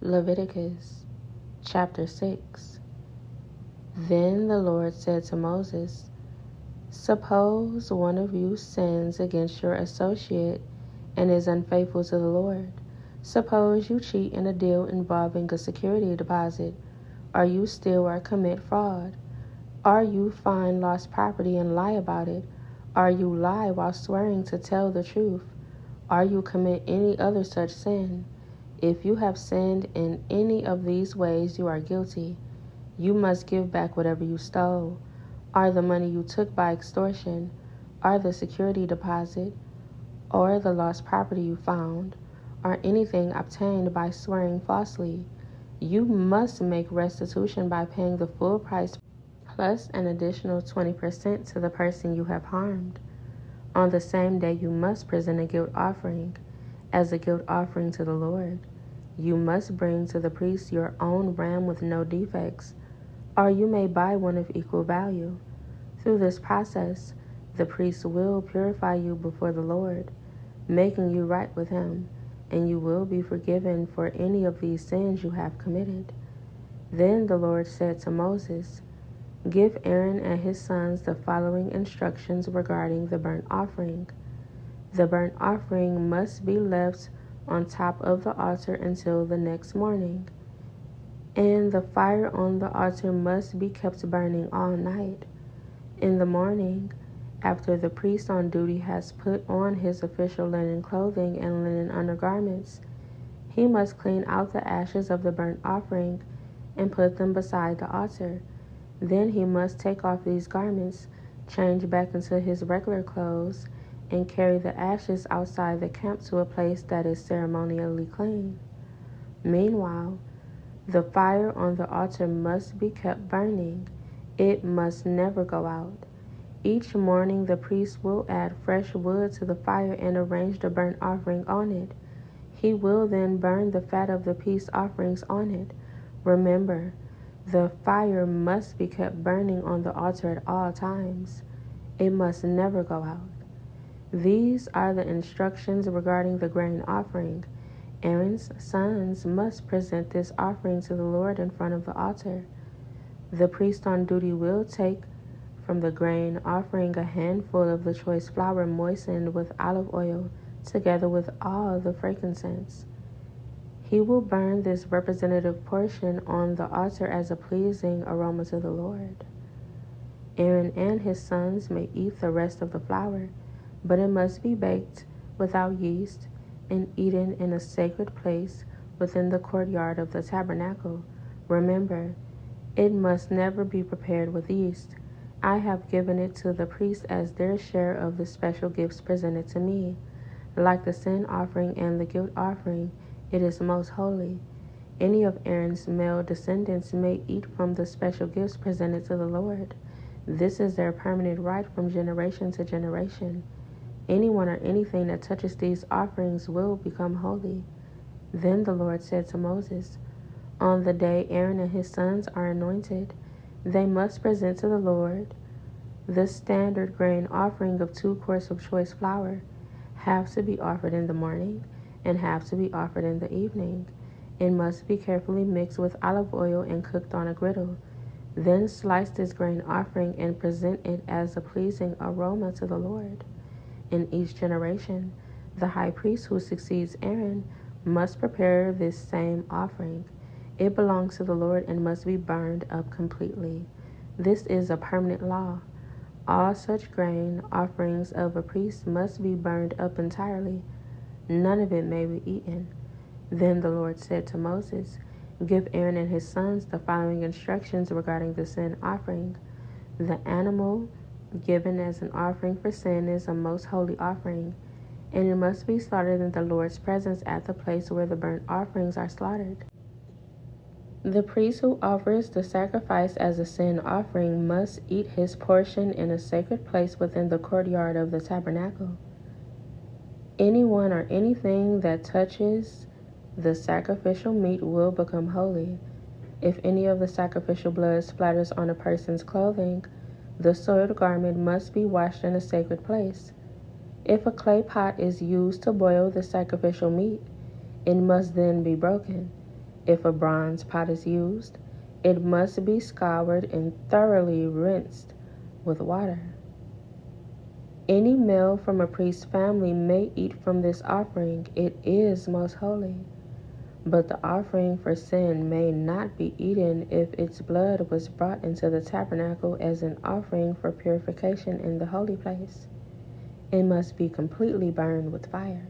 Leviticus chapter 6. Then the Lord said to Moses, "Suppose one of you sins against your associate and is unfaithful to the Lord. Suppose you cheat in a deal involving a security deposit, or you steal or commit fraud, or you find lost property and lie about it, or you lie while swearing to tell the truth, or you commit any other such sin. If you have sinned in any of these ways, you are guilty. You must give back whatever you stole, or the money you took by extortion, or the security deposit, or the lost property you found, or anything obtained by swearing falsely. You must make restitution by paying the full price plus an additional 20% to the person you have harmed. On the same day, you must present a guilt offering as a guilt offering to the Lord. You must bring to the priest your own ram with no defects, or you may buy one of equal value. Through this process, the priest will purify you before the Lord, making you right with him, and you will be forgiven for any of these sins you have committed." Then the Lord said to Moses, "Give Aaron and his sons the following instructions regarding the burnt offering. The burnt offering must be left on top of the altar until the next morning, and the fire on the altar must be kept burning all night. In the morning, after the priest on duty has put on his official linen clothing and linen undergarments, he must clean out the ashes of the burnt offering and put them beside the altar. Then he must take off these garments, change back into his regular clothes, and carry the ashes outside the camp to a place that is ceremonially clean. Meanwhile, the fire on the altar must be kept burning. It must never go out. Each morning the priest will add fresh wood to the fire and arrange the burnt offering on it. He will then burn the fat of the peace offerings on it. Remember, the fire must be kept burning on the altar at all times. It must never go out. These are the instructions regarding the grain offering. Aaron's sons must present this offering to the Lord in front of the altar. The priest on duty will take from the grain offering a handful of the choice flour moistened with olive oil together with all the frankincense. He will burn this representative portion on the altar as a pleasing aroma to the Lord. Aaron and his sons may eat the rest of the flour, but it must be baked without yeast and eaten in a sacred place within the courtyard of the tabernacle. Remember, it must never be prepared with yeast. I have given it to the priests as their share of the special gifts presented to me. Like the sin offering and the guilt offering, it is most holy. Any of Aaron's male descendants may eat from the special gifts presented to the Lord. This is their permanent right from generation to generation. Anyone or anything that touches these offerings will become holy." Then the Lord said to Moses, "On the day Aaron and his sons are anointed, they must present to the Lord the standard grain offering of 2 quarts of choice flour, half to be offered in the morning and half to be offered in the evening. It must be carefully mixed with olive oil and cooked on a griddle. Then slice this grain offering and present it as a pleasing aroma to the Lord. In each generation, the high priest who succeeds Aaron must prepare this same offering. It belongs to the Lord and must be burned up completely. This is a permanent law. All such grain offerings of a priest must be burned up entirely. None of it may be eaten." Then the Lord said to Moses, "Give Aaron and his sons the following instructions regarding the sin offering. The animal given as an offering for sin is a most holy offering, and it must be slaughtered in the Lord's presence at the place where the burnt offerings are slaughtered. The priest who offers the sacrifice as a sin offering must eat his portion in a sacred place within the courtyard of the tabernacle. Anyone or anything that touches the sacrificial meat will become holy. If any of the sacrificial blood splatters on a person's clothing, the soiled garment must be washed in a sacred place. If a clay pot is used to boil the sacrificial meat, it must then be broken. If a bronze pot is used, it must be scoured and thoroughly rinsed with water. Any male from a priest's family may eat from this offering. It is most holy. But the offering for sin may not be eaten if its blood was brought into the tabernacle as an offering for purification in the holy place. It must be completely burned with fire.